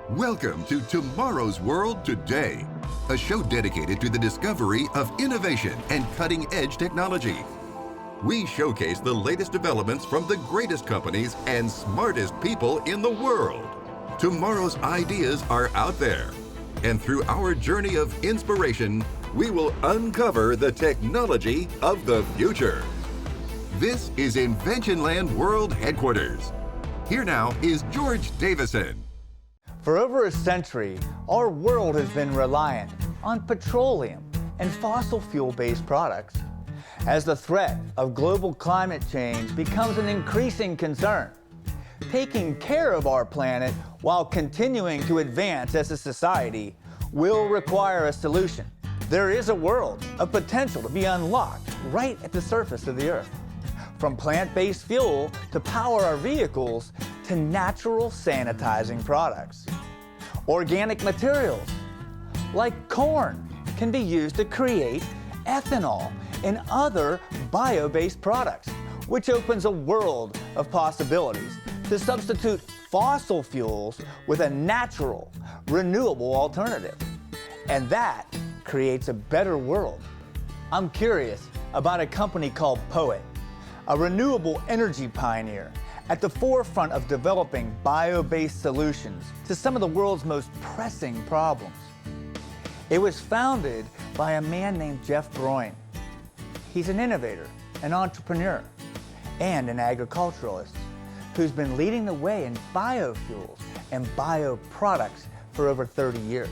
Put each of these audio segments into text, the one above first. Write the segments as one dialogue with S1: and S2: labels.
S1: Welcome to Tomorrow's World Today, a show dedicated to the discovery of innovation and cutting-edge technology. We showcase the latest developments from the greatest companies and smartest people in the world. Tomorrow's ideas are out there, and through our journey of inspiration, we will uncover the technology of the future. This is Inventionland World Headquarters. Here now is George Davison.
S2: For over a century, our world has been reliant on petroleum and fossil fuel-based products. As the threat of global climate change becomes an increasing concern, taking care of our planet while continuing to advance as a society will require a solution. There is a world of potential to be unlocked right at the surface of the Earth. From plant-based fuel to power our vehicles to natural sanitizing products. Organic materials like corn can be used to create ethanol and other bio-based products, which opens a world of possibilities to substitute fossil fuels with a natural, renewable alternative. And that creates a better world. I'm curious about a company called POET, a renewable energy pioneer at the forefront of developing bio-based solutions to some of the world's most pressing problems. It was founded by a man named Jeff Broin. He's an innovator, an entrepreneur, and an agriculturalist who's been leading the way in biofuels and bioproducts for over 30 years.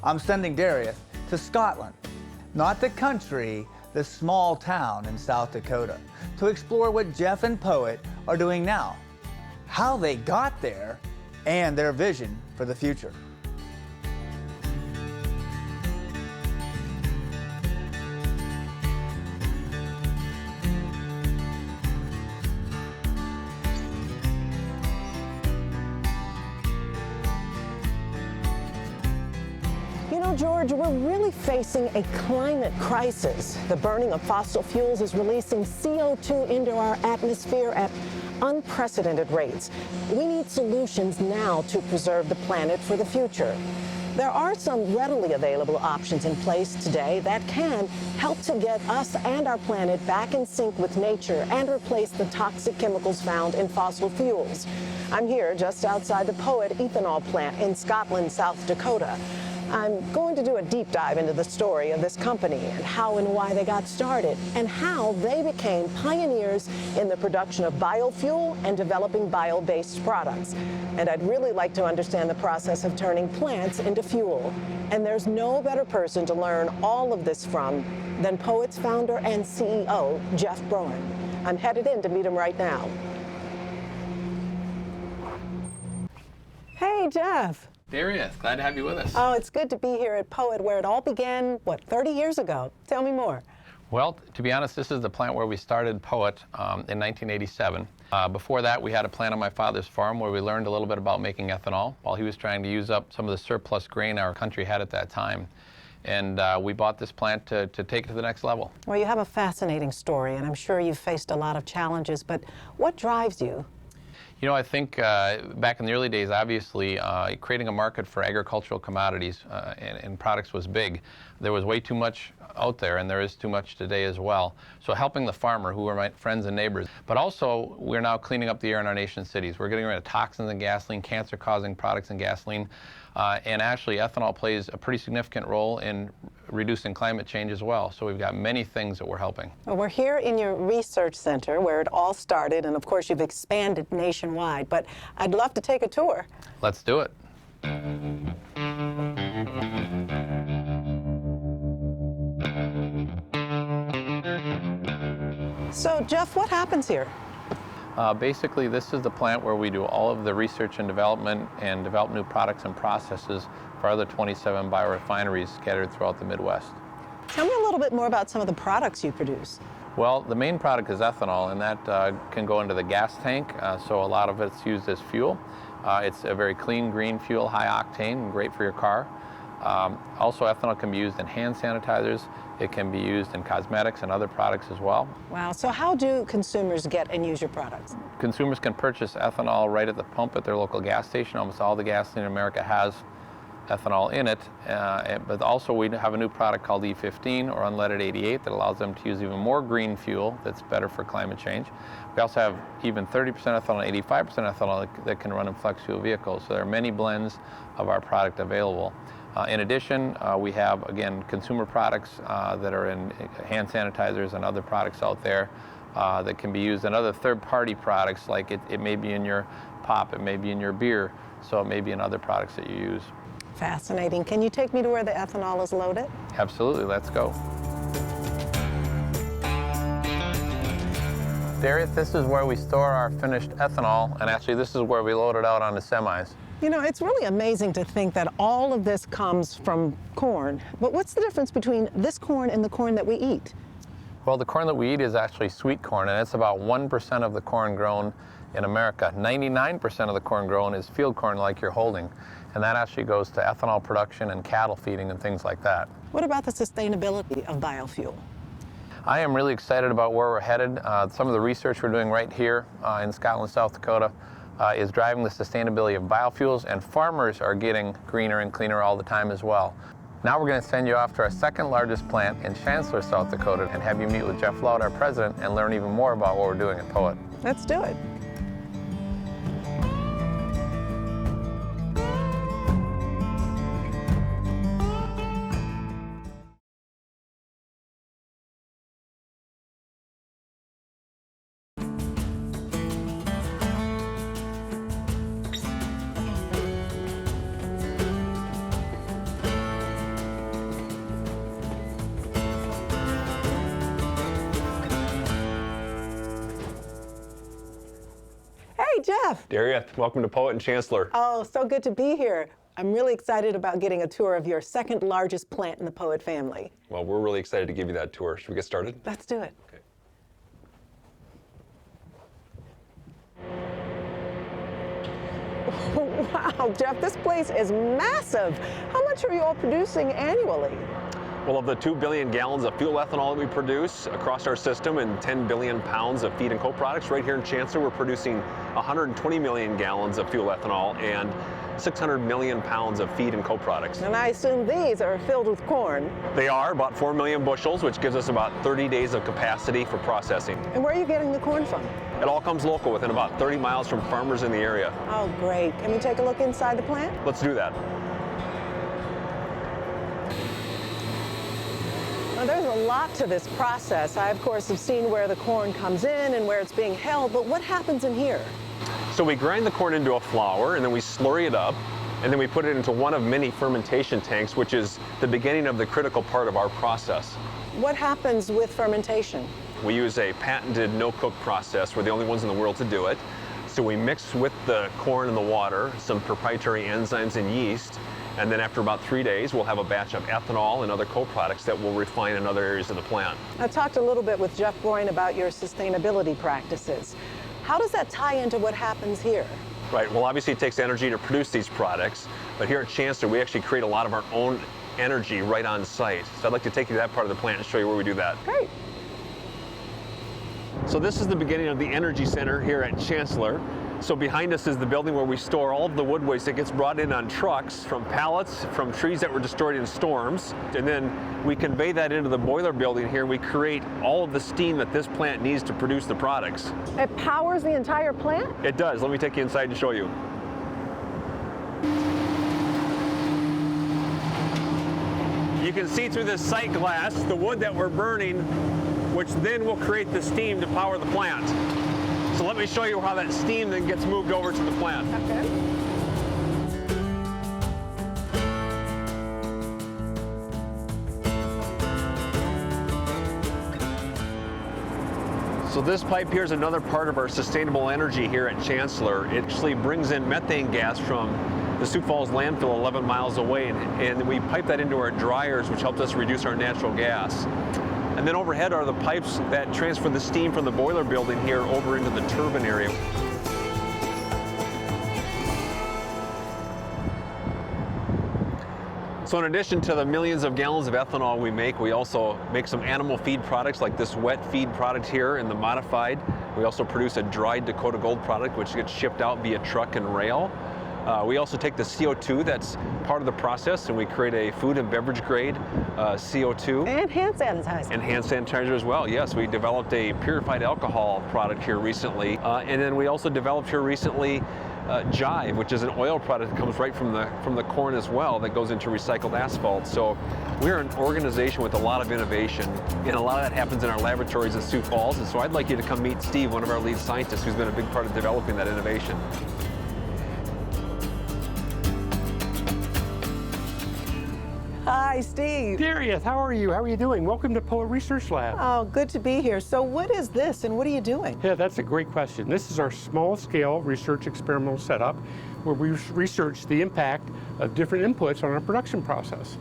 S2: I'm sending Darius to Scotland, not the country, the small town in South Dakota, to explore what Jeff and POET are doing now, how they got there, and their vision for the future.
S3: George, we're really facing a climate crisis. The burning of fossil fuels is releasing CO2 into our atmosphere at unprecedented rates. We need solutions now to preserve the planet for the future. There are some readily available options in place today that can help to get us and our planet back in sync with nature and replace the toxic chemicals found in fossil fuels. I'm here just outside the POET ethanol plant in Scotland, South Dakota. I'm going to do a deep dive into the story of this company and how and why they got started and how they became pioneers in the production of biofuel and developing bio-based products. And I'd really like to understand the process of turning plants into fuel. And there's no better person to learn all of this from than POET's founder and CEO, Jeff Broin. I'm headed in to meet him right now. Hey, Jeff.
S4: Darius, glad to have you with us.
S3: Oh, it's good to be here at POET, where it all began, 30 years ago? Tell me more.
S4: Well, to be honest, this is the plant where we started POET in 1987. Before that, we had a plant on my father's farm where we learned a little bit about making ethanol while he was trying to use up some of the surplus grain our country had at that time. And we bought this plant to take it to the next level.
S3: Well, you have a fascinating story, and I'm sure you've faced a lot of challenges, but what drives you?
S4: You know, I think back in the early days, obviously, creating a market for agricultural commodities and products was big. There was way too much out there, and there is too much today as well. So helping the farmer, who are my friends and neighbors, but also we're now cleaning up the air in our nation's cities. We're getting rid of toxins in gasoline, cancer-causing products in gasoline, and actually ethanol plays a pretty significant role in reducing climate change as well. So we've got many things that we're helping.
S3: Well, we're here in your research center where it all started, and of course you've expanded nationwide, but I'd love to take a tour.
S4: Let's do it.
S3: So, Jeff, what happens here?
S4: Basically, this is the plant where we do all of the research and development and develop new products and processes for other 27 biorefineries scattered throughout the Midwest.
S3: Tell me a little bit more about some of the products you produce.
S4: Well, the main product is ethanol, and that can go into the gas tank, so a lot of it's used as fuel. It's a very clean, green fuel, high octane, and great for your car. Also, ethanol can be used in hand sanitizers. It can be used in cosmetics and other products as well.
S3: Wow, so how do consumers get and use your products?
S4: Consumers can purchase ethanol right at the pump at their local gas station. Almost all the gasoline in America has ethanol in it, but also we have a new product called E15 or unleaded 88 that allows them to use even more green fuel that's better for climate change. We also have even 30% ethanol and 85% ethanol that can run in flex fuel vehicles. So there are many blends of our product available. In addition, we have, again, consumer products that are in hand sanitizers and other products out there that can be used in other third-party products, like it may be in your pop, it may be in your beer, so it may be in other products that you use.
S3: Fascinating. Can you take me to where the ethanol is loaded?
S4: Absolutely, let's go. Darius, this is where we store our finished ethanol, and actually this is where we load it out on the semis.
S3: You know, it's really amazing to think that all of this comes from corn. But what's the difference between this corn and the corn that we eat?
S4: Well, the corn that we eat is actually sweet corn, and it's about 1% of the corn grown in America. 99% of the corn grown is field corn like you're holding, and that actually goes to ethanol production and cattle feeding and things like that.
S3: What about the sustainability of biofuel?
S4: I am really excited about where we're headed. Some of the research we're doing right here in Scotland, South Dakota, is driving the sustainability of biofuels, and farmers are getting greener and cleaner all the time as well. Now we're going to send you off to our second largest plant in Chancellor, South Dakota, and have you meet with Jeff Loud, our president, and learn even more about what we're doing at POET.
S3: Let's do it. Hey, Jeff.
S5: Darius, welcome to POET and Chancellor.
S3: Oh, so good to be here. I'm really excited about getting a tour of your second largest plant in the POET family.
S5: Well, we're really excited to give you that tour. Should we get started?
S3: Let's do it.
S5: Okay.
S3: Wow, Jeff, this place is massive. How much are you all producing annually?
S5: Well, of the 2 billion gallons of fuel ethanol that we produce across our system and 10 billion pounds of feed and co-products, right here in Chancellor, we're producing 120 million gallons of fuel ethanol and 600 million pounds of feed and co-products.
S3: And I assume these are filled with corn.
S5: They are about 4 million bushels, which gives us about 30 days of capacity for processing.
S3: And where are you getting the corn from?
S5: It all comes local, within about 30 miles from farmers in the area.
S3: Oh, great. Can we take a look inside the plant?
S5: Let's do that.
S3: Now, there's a lot to this process. I, of course, have seen where the corn comes in and where it's being held, but what happens in here?
S5: So we grind the corn into a flour, and then we slurry it up, and then we put it into one of many fermentation tanks, which is the beginning of the critical part of our process.
S3: What happens with fermentation?
S5: We use a patented no-cook process. We're the only ones in the world to do it. So we mix with the corn and the water some proprietary enzymes and yeast, and then after about 3 days, we'll have a batch of ethanol and other co-products that we'll refine in other areas of the plant.
S3: I talked a little bit with Jeff Broin about your sustainability practices. How does that tie into what happens here?
S5: Right, well, obviously it takes energy to produce these products, but here at Chancellor, we actually create a lot of our own energy right on site. So I'd like to take you to that part of the plant and show you where we do that.
S3: Great.
S5: So this is the beginning of the energy center here at Chancellor. So behind us is the building where we store all of the wood waste that gets brought in on trucks from pallets, from trees that were destroyed in storms. And then we convey that into the boiler building here. We create all of the steam that this plant needs to produce the products.
S3: It powers the entire plant?
S5: It does. Let me take you inside and show you. You can see through this sight glass the wood that we're burning, which then will create the steam to power the plant. So let me show you how that steam then gets moved over to the plant.
S3: Okay.
S5: So this pipe here is another part of our sustainable energy here at Chancellor. It actually brings in methane gas from the Sioux Falls landfill 11 miles away, and we pipe that into our dryers, which helps us reduce our natural gas. And then overhead are the pipes that transfer the steam from the boiler building here over into the turbine area. So in addition to the millions of gallons of ethanol we also make some animal feed products like this wet feed product here in the modified. We also produce a dried Dakota Gold product which gets shipped out via truck and rail. We also take the CO2 that's part of the process and we create a food and beverage grade CO2.
S3: And hand sanitizer.
S5: And hand sanitizer as well, yes. We developed a purified alcohol product here recently. And then we also developed here recently Jive, which is an oil product that comes right from the corn as well that goes into recycled asphalt. So we're an organization with a lot of innovation, and a lot of that happens in our laboratories in Sioux Falls. And so I'd like you to come meet Steve, one of our lead scientists, who's been a big part of developing that innovation.
S3: Hi, Steve.
S6: Darius, how are you? How are you doing? Welcome to Poet Research Lab.
S3: Oh, good to be here. So what is this and what are you doing?
S6: Yeah, that's a great question. This is our small-scale research experimental setup where we research the impact of different inputs on our production process.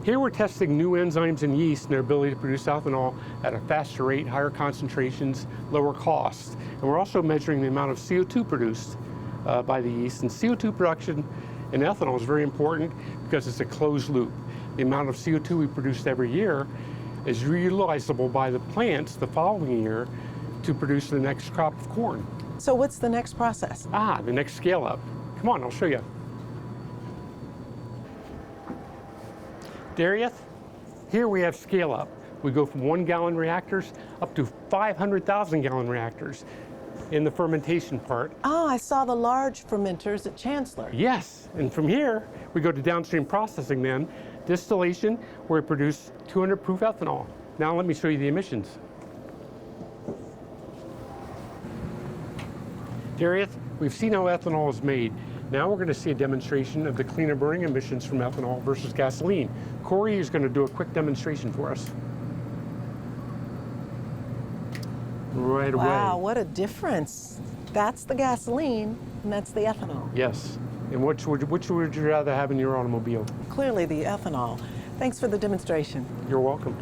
S6: Here we're testing new enzymes in yeast and their ability to produce ethanol at a faster rate, higher concentrations, lower costs. And we're also measuring the amount of CO2 produced by the yeast. And CO2 production in ethanol is very important because it's a closed loop. The amount of CO2 we produce every year is reutilizable by the plants the following year to produce the next crop of corn.
S3: So what's the next process?
S6: The next scale up. Come on, I'll show you. Darius, here we have scale up. We go from 1 gallon reactors up to 500,000 gallon reactors in the fermentation part.
S3: Oh, I saw the large fermenters at Chancellor.
S6: Yes, and from here, we go to downstream processing then, distillation, where we produce 200 proof ethanol. Now let me show you the emissions. Darius, we've seen how ethanol is made. Now we're going to see a demonstration of the cleaner burning emissions from ethanol versus gasoline. Corey is going to do a quick demonstration for us. Right away.
S3: Wow, what a difference. That's the gasoline and that's the ethanol.
S6: Yes. And which would you rather have in your automobile?
S3: Clearly the ethanol. Thanks for the demonstration.
S6: You're welcome.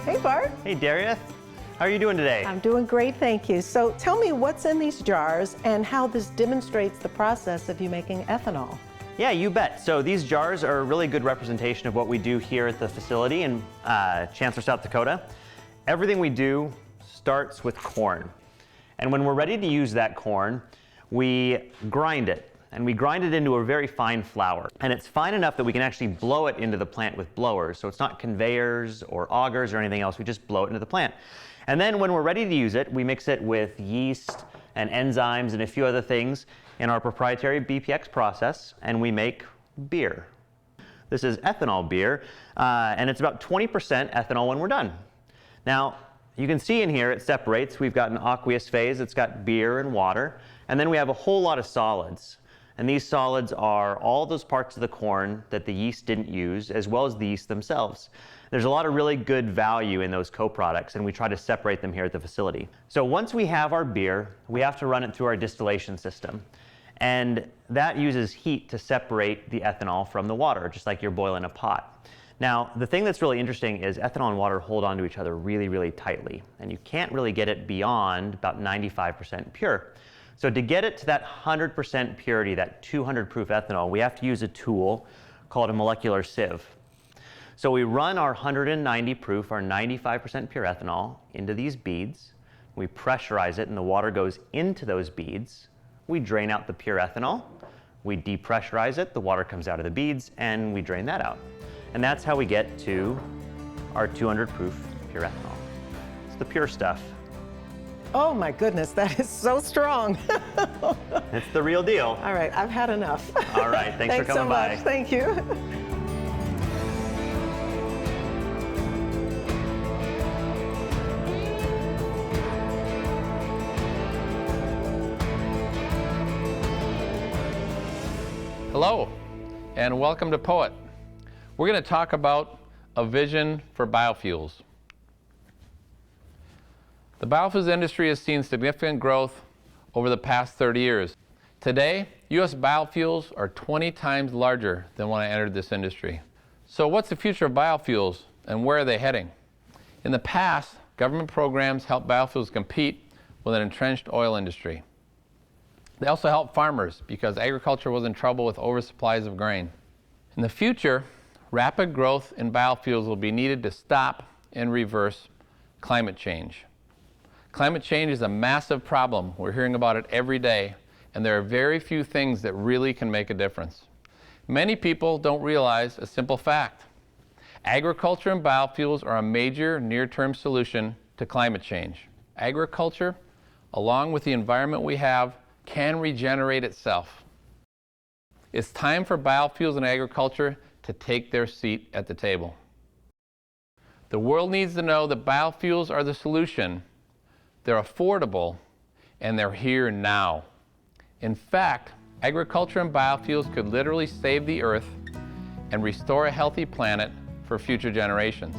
S3: Hey, Bart.
S7: Hey, Darius. How are you doing today?
S3: I'm doing great, thank you. So tell me what's in these jars and how this demonstrates the process of you making ethanol.
S7: Yeah, you bet. So these jars are a really good representation of what we do here at the facility in Chancellor, South Dakota. Everything we do starts with corn. And when we're ready to use that corn, we grind it. And we grind it into a very fine flour. And it's fine enough that we can actually blow it into the plant with blowers. So it's not conveyors or augers or anything else. We just blow it into the plant. And then when we're ready to use it, we mix it with yeast and enzymes and a few other things in our proprietary BPX process, and we make beer. This is ethanol beer, and it's about 20% ethanol when we're done. Now, you can see in here it separates. We've got an aqueous phase, it's got beer and water, and then we have a whole lot of solids. And these solids are all those parts of the corn that the yeast didn't use, as well as the yeast themselves. There's a lot of really good value in those co-products, and we try to separate them here at the facility. So once we have our beer, we have to run it through our distillation system. And that uses heat to separate the ethanol from the water, just like you're boiling a pot. Now, the thing that's really interesting is ethanol and water hold on to each other really, really tightly. And you can't really get it beyond about 95% pure. So to get it to that 100% purity, that 200 proof ethanol, we have to use a tool called a molecular sieve. So we run our 190 proof, our 95% pure ethanol into these beads. We pressurize it and the water goes into those beads. We drain out the pure ethanol. We depressurize it, the water comes out of the beads, and we drain that out. And that's how we get to our 200 proof pure ethanol. It's the pure stuff.
S3: Oh my goodness, that is so strong.
S7: It's the real deal.
S3: All right, I've had enough.
S7: All right, thanks for coming by.
S3: Thanks so much, thank you.
S4: Hello, and welcome to Poet. We're going to talk about a vision for biofuels. The biofuels industry has seen significant growth over the past 30 years. Today, U.S. biofuels are 20 times larger than when I entered this industry. So what's the future of biofuels and where are they heading? In the past, government programs helped biofuels compete with an entrenched oil industry. They also helped farmers because agriculture was in trouble with oversupplies of grain. In the future, rapid growth in biofuels will be needed to stop and reverse climate change. Climate change is a massive problem. We're hearing about it every day, and there are very few things that really can make a difference. Many people don't realize a simple fact. Agriculture and biofuels are a major near-term solution to climate change. Agriculture, along with the environment we have, can regenerate itself. It's time for biofuels and agriculture to take their seat at the table. The world needs to know that biofuels are the solution. They're affordable, and they're here now. In fact, agriculture and biofuels could literally save the earth and restore a healthy planet for future generations.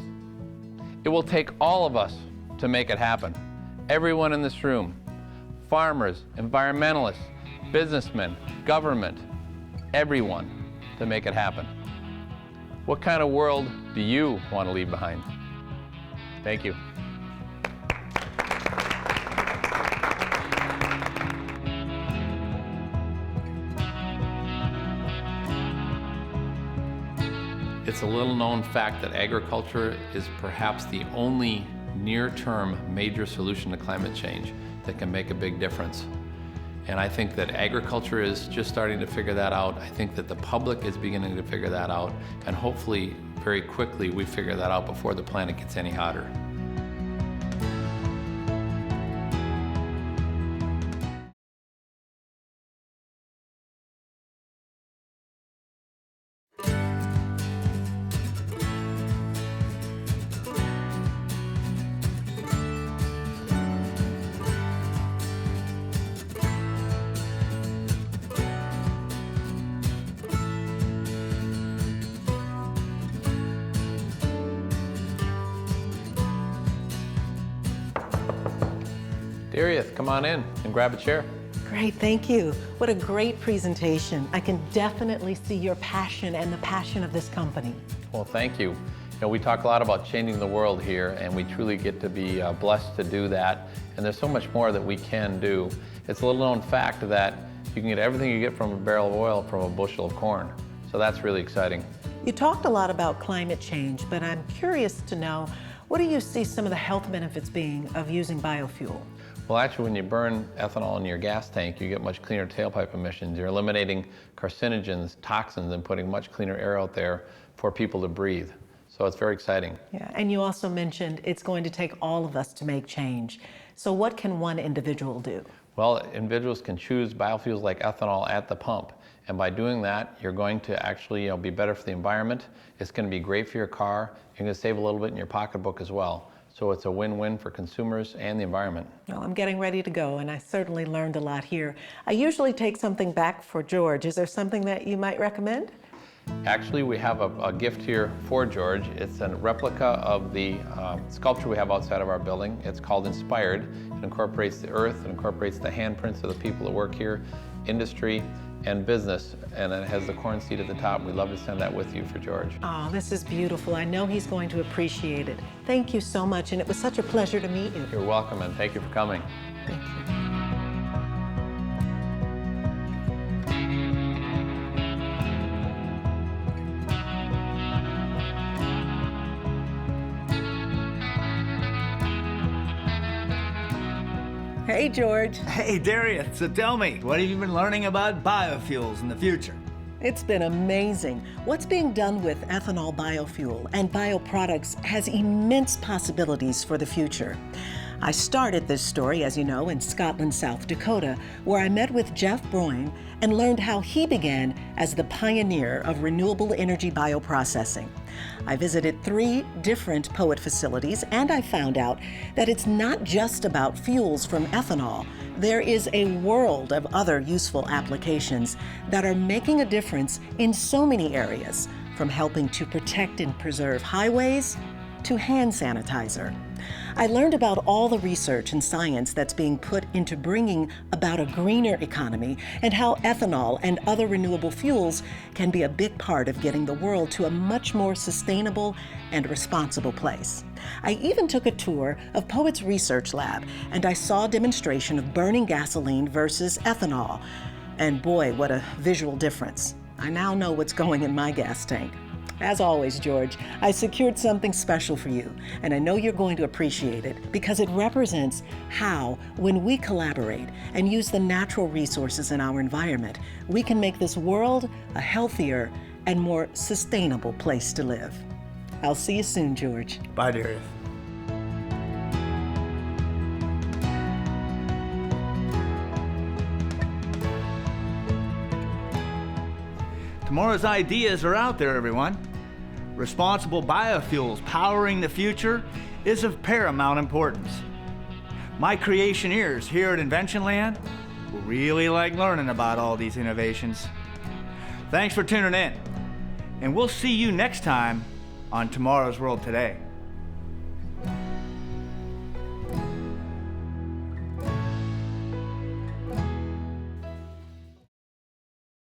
S4: It will take all of us to make it happen. Everyone in this room, farmers, environmentalists, businessmen, government, everyone to make it happen. What kind of world do you want to leave behind? Thank you. It's a little known fact that agriculture is perhaps the only near-term major solution to climate change that can make a big difference. And I think that agriculture is just starting to figure that out. I think that the public is beginning to figure that out. And hopefully, very quickly, we figure that out before the planet gets any hotter. Darius, come on in and grab a chair.
S3: Great, thank you. What a great presentation. I can definitely see your passion and the passion of this company.
S4: Well, thank you. You know, we talk a lot about changing the world here, and we truly get to be blessed to do that. And there's so much more that we can do. It's a little known fact that you can get everything you get from a barrel of oil from a bushel of corn. So that's really exciting.
S3: You talked a lot about climate change, but I'm curious to know, what do you see some of the health benefits being of using biofuel?
S4: Well, actually, when you burn ethanol in your gas tank, you get much cleaner tailpipe emissions. You're eliminating carcinogens, toxins, and putting much cleaner air out there for people to breathe. So it's very exciting.
S3: Yeah, and you also mentioned it's going to take all of us to make change. So what can one individual do?
S4: Well, individuals can choose biofuels like ethanol at the pump. And by doing that, you're going to actually be better for the environment. It's going to be great for your car. You're going to save a little bit in your pocketbook as well. So it's a win-win for consumers and the environment.
S3: Well, I'm getting ready to go, and I certainly learned a lot here. I usually take something back for George. Is there something that you might recommend?
S4: Actually, we have a gift here for George. It's a replica of the sculpture we have outside of our building. It's called Inspired. It incorporates the earth, it incorporates the handprints of the people that work here, industry, and business, and it has the corn seed at the top. We'd love to send that with you for George.
S3: Oh, this is beautiful. I know he's going to appreciate it. Thank you so much, and it was such a pleasure to meet you.
S4: You're welcome, and thank you for coming.
S3: Thank you. Hey, George.
S2: Hey, Darius, so tell me, what have you been learning about biofuels in the future?
S3: It's been amazing. What's being done with ethanol biofuel and bioproducts has immense possibilities for the future. I started this story, as you know, in Scotland, South Dakota, where I met with Jeff Broin and learned how he began as the pioneer of renewable energy bioprocessing. I visited 3 different POET facilities, and I found out that it's not just about fuels from ethanol. There is a world of other useful applications that are making a difference in so many areas, from helping to protect and preserve highways to hand sanitizer. I learned about all the research and science that's being put into bringing about a greener economy and how ethanol and other renewable fuels can be a big part of getting the world to a much more sustainable and responsible place. I even took a tour of Poet's research lab, and I saw a demonstration of burning gasoline versus ethanol. And boy, what a visual difference. I now know what's going in my gas tank. As always, George, I secured something special for you, and I know you're going to appreciate it because it represents how, when we collaborate and use the natural resources in our environment, we can make this world a healthier and more sustainable place to live. I'll see you soon, George.
S2: Bye, Darius. Tomorrow's ideas are out there, everyone. Responsible biofuels powering the future is of paramount importance. My creationeers here at Inventionland will really like learning about all these innovations. Thanks for tuning in, and we'll see you next time on Tomorrow's World Today.